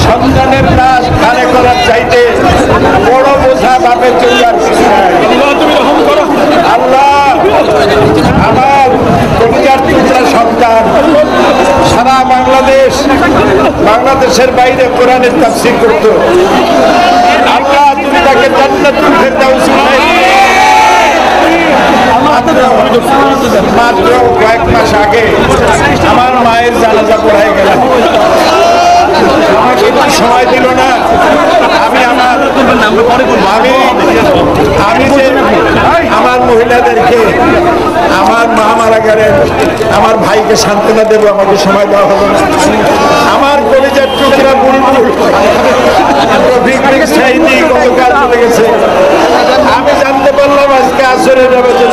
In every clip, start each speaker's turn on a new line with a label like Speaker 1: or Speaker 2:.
Speaker 1: সন্তানের লাশ ঘাড়ে করার চাইতে বড় বোঝা বাপের চুলার কিছু নাই। আল্লাহ আমার কলিজার টুকরা সন্তান সারা বাংলাদেশের বাইরে কোরআনের তাফসীর করত। আল্লাহ তুমি তাকে জান্নাতুল ফেরদাউস মাত্র কয়েক মাস আগে আমার মায়ের জানাজা পড়াই গেলাম। আমাকে একটু সময় দিল না। আমি যে আমার মহিলাদেরকে আমার মা মারা গেলেন, আমার ভাইকে সান্ত্বনা দেবো, আমাকে সময় দেওয়া হলো না। আমার কলিজার টুকরা বুলবুল গতকাল চলে গেছে। আমি জানতে পারলাম আজকে আসরে যাবে যে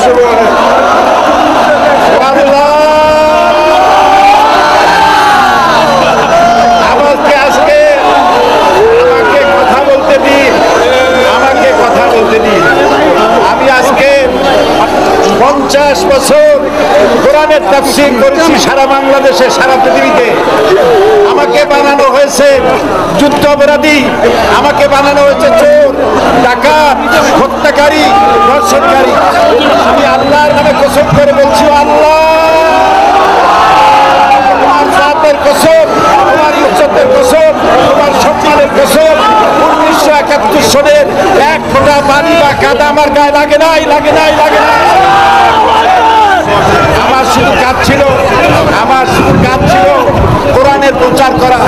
Speaker 1: আমি আজকে 50 বছর কোরআনের তাফসীর করেছি সারা বাংলাদেশে, সারা পৃথিবীতে। আমাকে বানানো হয়েছে যুদ্ধ অপরাধী, আমাকে বানানো হয়েছে চোর, ডাকাত, হত্যাকারী, ধর্ষণকারী। আমি আল্লাহর নামে কসম করে বলছি, আল্লাহ তোমার জাতের কসম, তোমার ইজ্জতের কসম, তোমার সম্মানের কসম, 1971 সনের এক ফোঁটা পানি বা কাদা আমার গায়ে লাগে নাই। আমার শুধু কাজ ছিল কোরআনের প্রচার করা।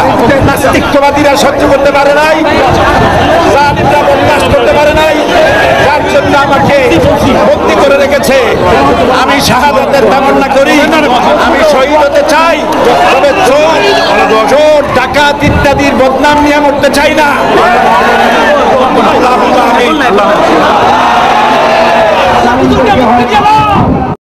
Speaker 1: নাস্তিকবাদীরা সহ্য করতে পারে নাই, জালিমরা বরদাস্ত করতে পারে নাই, যার জন্য আমাকে বন্দী করে রেখেছে। আমি শাহাদাতের তামান্না করি, আমি শহীদ হতে চাই, তবে চোর ডাকাত ইত্যাদির বদনাম নিয়ে মরতে চাই না।